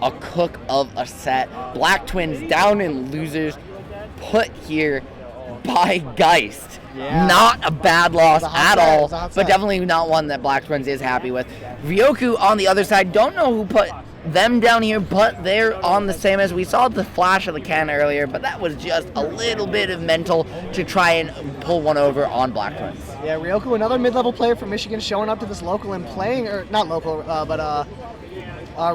a cook of a set. Black Twins down in losers, put here by Geist. Yeah. Not a bad loss at all, but set. definitely not one that Black Twins is happy with. Ryoku on the other side, don't know who put them down here, but they're on the same as we saw the flash of the can earlier, but that was just a little bit of mental to try and pull one over on Black Twins. Yeah, Ryoku, another mid-level player from Michigan, showing up to this local and playing, or not local, but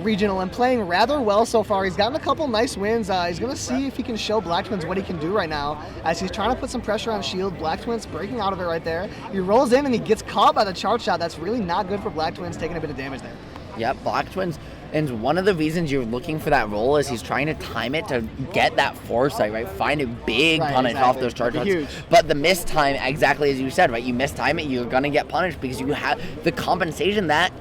regional, and playing rather well so far. He's gotten a couple nice wins. He's going to see if he can show Black Twins what he can do right now as he's trying to put some pressure on Shield. Black Twins breaking out of it right there. He rolls in and he gets caught by the charge shot. That's really not good for Black Twins, taking a bit of damage there. Yep, Black Twins. And one of the reasons you're looking for that roll is he's trying to time it to get that foresight, right? Find a big punish off those charge shots. Huge. But the missed time, exactly as you said, right? You mistime it, you're going to get punished because you have the compensation that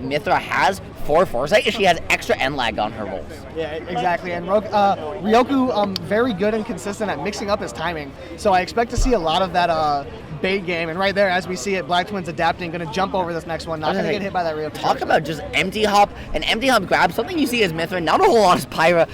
Mythra has for foresight is she has extra end lag on her rolls. Yeah, exactly. And Ryoku, very good and consistent at mixing up his timing. So I expect to see a lot of that bait game. And right there, as we see it, Black Twins adapting, going to jump over this next one, not going to get hit by that Ryoku. Talk about just empty hop, an empty hop grab, something you see as Mythra, not a whole lot as Pyra.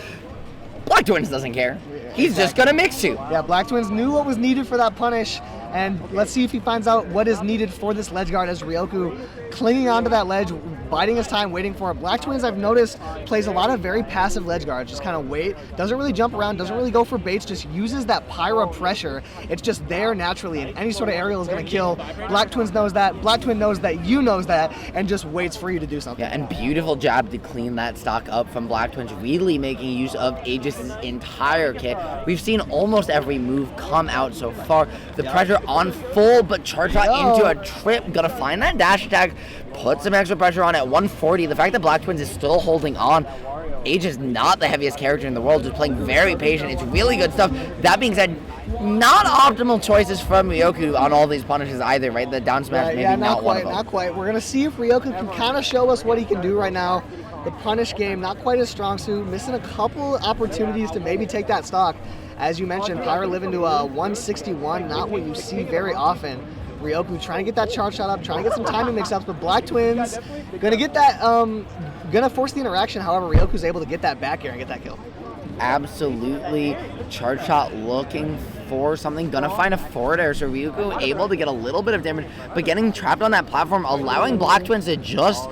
Black Twins doesn't care. He's just going to mix you. Yeah, Black Twins knew what was needed for that punish, and let's see if he finds out what is needed for this ledge guard as Ryoku clinging onto that ledge, biding his time, waiting for it. Black Twins, I've noticed, plays a lot of very passive ledge guards, just kind of wait, doesn't really jump around, doesn't really go for baits, just uses that Pyra pressure. It's just there naturally, and any sort of aerial is going to kill. Black Twins knows that, Black Twin knows that, you knows that, and just waits for you to do something. Yeah, and beautiful job to clean that stock up from Black Twins, really making use of Aegis' entire kit. We've seen almost every move come out so far. The pressure on full, but charge shot into a trip. Gonna find that dash attack, put some extra pressure on at 140. The fact that Black Twins is still holding on. Aegis not the heaviest character in the world, just playing very patient. It's really good stuff. That being said, not optimal choices from Ryoku on all these punishes either, right? The down smash, maybe not one of them. Not quite. We're gonna see if Ryoku can kind of show us what he can do right now. The punish game, not quite his strong suit, missing a couple opportunities to maybe take that stock. As you mentioned, Pyra living to a 161, not what you see very often. Ryoku trying to get that charge shot up, trying to get some timing mix-ups, but Black Twins gonna get that, gonna force the interaction. However, Ryoku's able to get that back here and get that kill. Absolutely. Charge shot looking for something, gonna find a forward air, so Ryoku able to get a little bit of damage, but getting trapped on that platform, allowing Black Twins to just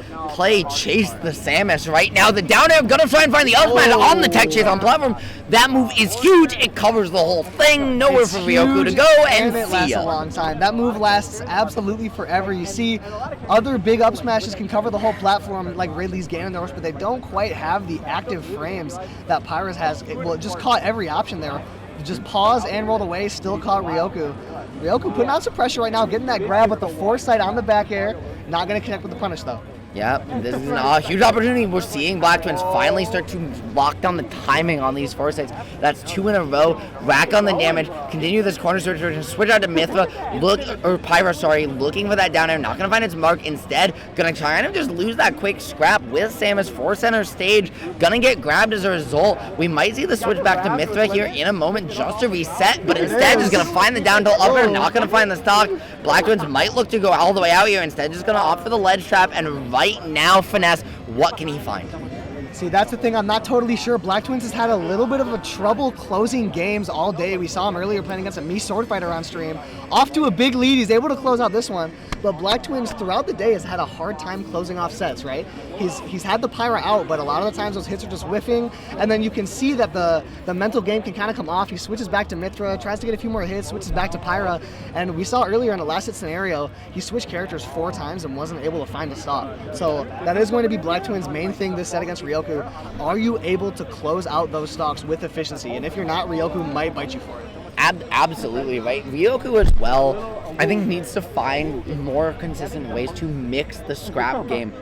chase the Samus right now. The down air, gonna try and find the up smash on the tech chase on platform. That move is huge, it covers the whole thing, nowhere for Ryoku to go, and it see lasts ya. a long time. That move lasts absolutely forever. You see, other big up smashes can cover the whole platform, like Ridley's Ganondorf, but they don't quite have the active frames that Pyra's has. It just caught every option there. Just pause and rolled away, still caught Ryoku. Ryoku putting on some pressure right now, getting that grab with the foresight on the back air. Not going to connect with the punish though. Yeah, this is a huge opportunity. We're seeing Black Twins finally start to lock down the timing on these foresights. That's 2 in a row. Rack on the damage. Continue this corner search. Switch out to Mythra. Pyra, looking for that down air. Not going to find its mark. Instead, going to try and just lose that quick scrap with Samus for center stage. Going to get grabbed as a result. We might see the switch back to Mythra here in a moment just to reset, but instead just going to find the down tilt up air. Not going to find the stock. Black Twins might look to go all the way out here. Instead, just going to opt for the ledge trap and right now finesse. What can he find? See, that's the thing. I'm not totally sure. Black Twins has had a little bit of a trouble closing games all day. We saw him earlier playing against a Mii Sword Fighter on stream. Off to a big lead. He's able to close out this one. But Black Twins throughout the day has had a hard time closing off sets, right? He's had the Pyra out, but a lot of the times those hits are just whiffing. And then you can see that the mental game can kind of come off. He switches back to Mythra, tries to get a few more hits, switches back to Pyra. And we saw earlier in the last hit scenario, he switched characters 4 times and wasn't able to find a stop. So that is going to be Black Twins' main thing this set against Ryoku. Are you able to close out those stocks with efficiency? And if you're not, Ryoku might bite you for it. Absolutely right. Ryoku as well, I think, needs to find more consistent ways to mix the scrap game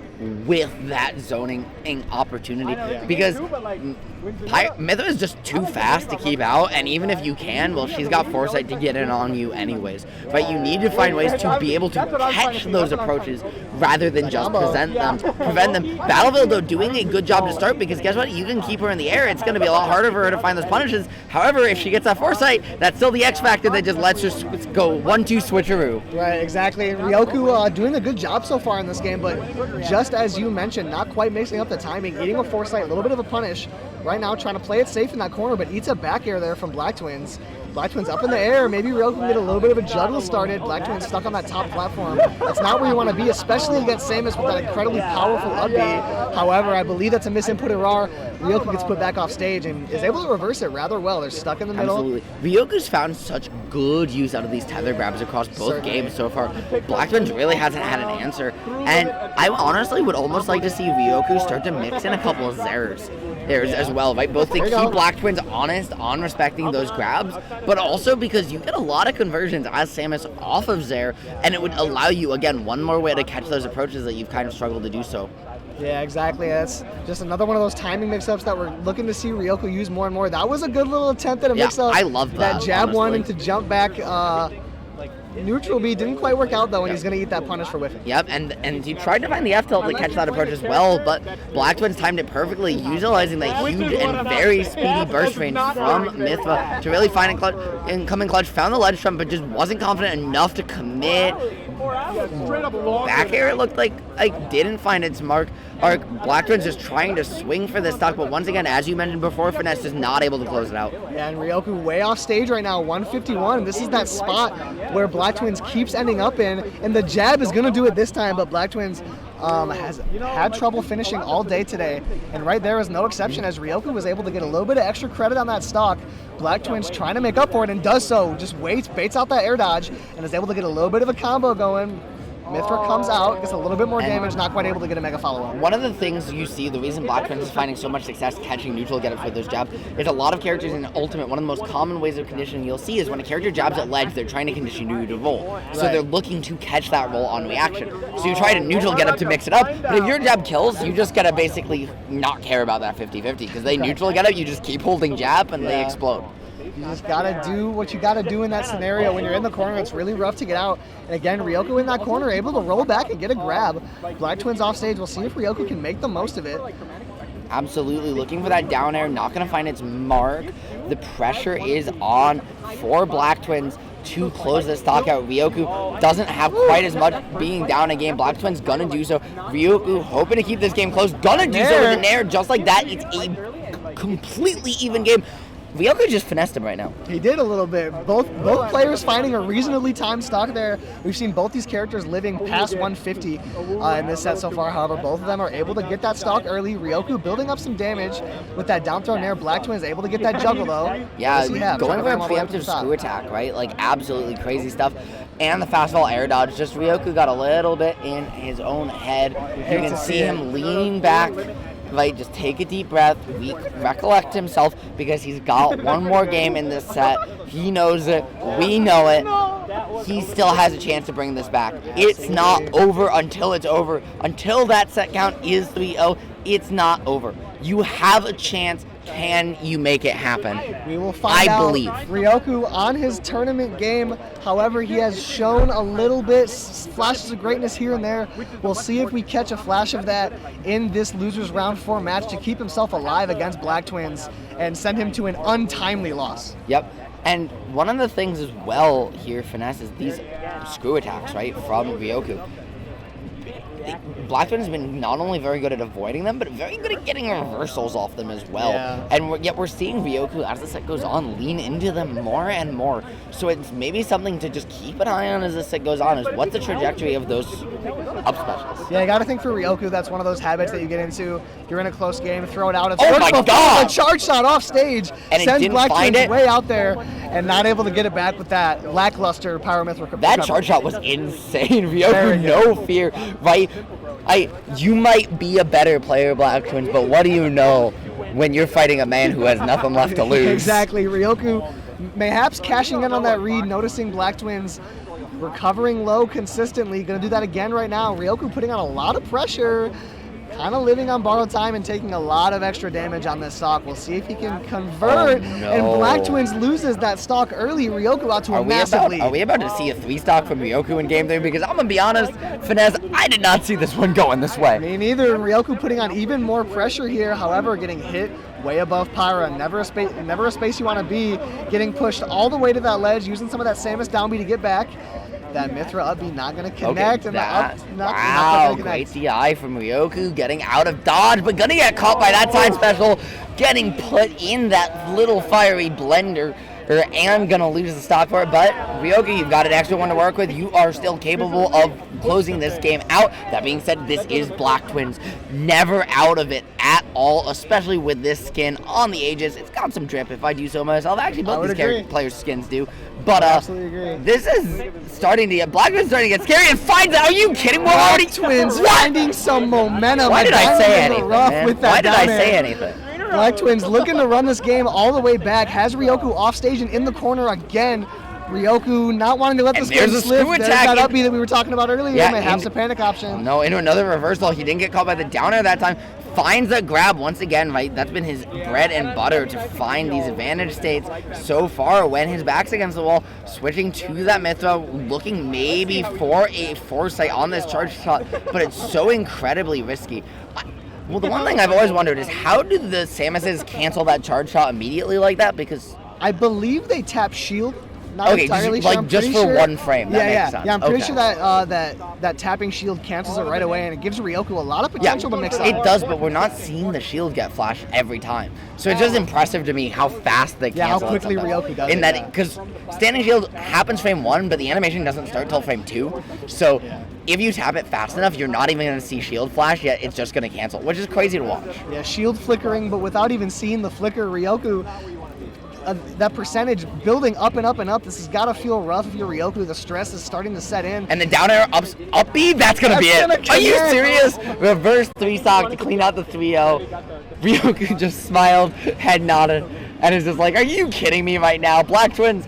with that zoning opportunity, because Mythra is just too fast to keep out, and even if you can, well, she's got foresight to get in on you anyways, right? You need to find ways to be able to catch those approaches rather than just prevent them. Battlefield, though, doing a good job to start, because guess what? You can keep her in the air. It's going to be a lot harder for her to find those punishes. However, if she gets that foresight, that's still the X factor that just lets her go 1-2 switcheroo. Right, exactly. And Ryoku doing a good job so far in this game, but just just as you mentioned, not quite mixing up the timing, eating a foresight, a little bit of a punish. Right now, trying to play it safe in that corner, but eats a back air there from Blacktwins. Blacktwins up in the air. Maybe Ryoku can get a little bit of a juggle started. Blacktwins stuck on that top platform. That's not where you want to be, especially against Samus with that incredibly powerful up B. However, I believe that's a misinput error. Ryoku gets put back off stage and is able to reverse it rather well. They're stuck in the middle. Absolutely. Ryoku's found such good use out of these tether grabs across both games so far. Blacktwins really hasn't had an answer. And I honestly would almost like to see Ryoku start to mix in a couple of Zers as well, right? Both to keep Blacktwins honest on respecting those grabs, but also because you get a lot of conversions as Samus off of Zer, and it would allow you, again, one more way to catch those approaches that you've kind of struggled to do so. Yeah, exactly. That's just another one of those timing mix-ups that we're looking to see Ryoku use more and more. That was a good little attempt at a mix-up. I love that jab honestly. one into jump back. Neutral B didn't quite work out though, and he's going to eat that punish for whiffing. Yep, and he tried to find the F tilt to catch that approach as well, but Blacktwins timed it perfectly, utilizing that huge and very speedy burst range from Mythra to really find and come in clutch. Found the ledge trump, but just wasn't confident enough to commit. Back air, it looked like didn't find its mark. Blacktwins just trying to swing for this stock, but once again, as you mentioned before, Finesse just not able to close it out. Yeah, and Ryoku way off stage right now, 151. This is that spot where Blacktwins keeps ending up in, and the jab is going to do it this time, but Blacktwins has had trouble finishing all day today, and right there is no exception as Ryoku was able to get a little bit of extra credit on that stock. Blacktwins trying to make up for it and does so, just baits out that air dodge and is able to get a little bit of a combo going. Mythra comes out, gets a little bit more damage, not quite able to get a mega follow-up. One of the things you see, the reason Blacktwins is finding so much success catching neutral get-ups with those jabs, is a lot of characters in Ultimate, one of the most common ways of conditioning you'll see is when a character jabs at ledge, they're trying to condition you to roll. So they're looking to catch that roll on reaction. So you try to neutral get-up to mix it up, but if your jab kills, you just gotta basically not care about that 50-50, because they neutral get-up, you just keep holding jab, and they explode. You just gotta do what you gotta do in that scenario. When you're in the corner, it's really rough to get out. And again, Ryoku in that corner, able to roll back and get a grab. Blacktwins off stage. We'll see if Ryoku can make the most of it. Absolutely, looking for that down air, not gonna find its mark. The pressure is on for Blacktwins to close this stock out. Ryoku doesn't have quite as much being down a game. Blacktwins gonna do so. Ryoku hoping to keep this game close, gonna do so with an air just like that. It's a completely even game. Ryoku just finessed him right now. He did a little bit. Both players finding a reasonably timed stock there. We've seen both these characters living past 150 in this set so far. However, both of them are able to get that stock early. Ryoku building up some damage with that down throw nair. Blacktwins able to get that juggle though. Yeah, going for a preemptive screw attack, right? Like absolutely crazy stuff. And the fastball air dodge. Just Ryoku got a little bit in his own head. You can see him leaning back. Right, just take a deep breath, recollect himself, because he's got one more game in this set. He knows it, we know it. He still has a chance to bring this back. It's not over until it's over. Until that set count is 3-0, it's not over. You have a chance. Can you make it happen? We will find out. I believe. Ryoku on his tournament game. However, he has shown a little bit flashes of greatness here and there. We'll see if we catch a flash of that in this losers round 4 match to keep himself alive against Blacktwins and send him to an untimely loss. Yep. And one of the things as well here, Finesse, is these screw attacks, right, from Ryoku. Blacktwins has been not only very good at avoiding them, but very good at getting reversals off them as well. Yeah. And yet we're seeing Ryoku, as the set goes on, lean into them more and more. So it's maybe something to just keep an eye on as the set goes on, is what's the trajectory of those up specials. Yeah, I got to think for Ryoku, that's one of those habits that you get into. You're in a close game, throw it out. It's oh my God! A charge shot off stage, and sends it didn't find it way out there, and not able to get it back with that lackluster Pyra Mythra. That charge shot was insane. Ryoku, no fear, right? You might be a better player, Blacktwins, but what do you know when you're fighting a man who has nothing left to lose? Exactly. Ryoku mayhaps cashing in on that read, noticing Blacktwins recovering low consistently. Going to do that again right now. Ryoku putting on a lot of pressure, kind of living on borrowed time and taking a lot of extra damage on this stock. We'll see if he can convert. Oh, no. And Blacktwins loses that stock early. Ryoku out to a massive lead. Are we about to see a 3-stock from Ryoku in game 3? Because I'm going to be honest, Finesse, I did not see this one going this way. Me neither. Ryoku putting on even more pressure here. However, getting hit way above Pyra. Never a space you want to be. Getting pushed all the way to that ledge, using some of that Samus down B to get back. that Mythra up B not going to connect. Okay, and the up, wow, not gonna great connect. DI from Ryoku, getting out of dodge, but gonna get caught by that side special, getting put in that little fiery blender, and gonna lose the stock for it. But Ryoku, you've got an extra one to work with. You are still capable of closing this game out. That being said, this is Black Twins, never out of it at all, especially with this skin on the Aegis. It's got some drip, if I do so myself. Actually, both these players' skins do. But this is starting to get, Blacktwins starting to get scary and finds out. Are you kidding? We're already Twins finding some momentum. Why did I say anything, man? Why did I say anything? Black Twins looking to run this game all the way back. Has Ryoku off stage and in the corner again. Ryoku not wanting to let this game slip. There's that up B that we were talking about earlier. Yeah, may have some panic option. No, into another reversal. He didn't get caught by the downer that time. Finds that grab once again, right? That's been his bread and butter to find these advantage states so far when his back's against the wall. Switching to that Mythra, looking maybe for a foresight on this charge shot, but it's so incredibly risky. Well, the one thing I've always wondered is how do the Samuses cancel that charge shot immediately like that? Because I believe they tap shield. Not entirely just, sure. Just for sure. one frame. That makes sense. Yeah, I'm pretty sure that that tapping shield cancels it right away, and it gives Ryoku a lot of potential to mix up. It does, but we're not seeing the shield get flashed every time. So it's just impressive to me how fast they cancel. How quickly Ryoku does in that, because standing shield happens frame 1, but the animation doesn't start till frame 2. So if you tap it fast enough, you're not even going to see shield flash yet. It's just going to cancel, which is crazy to watch. Yeah, shield flickering, but without even seeing the flicker, Ryoku. That percentage building up and up and up. This has got to feel rough if you're Ryoku. The stress is starting to set in. And the down air up B, that's going to be it. Are you serious? Reverse 3-stock to clean out the 3-0. Ryoku just smiled, head nodded, and is just like, are you kidding me right now? Black Twins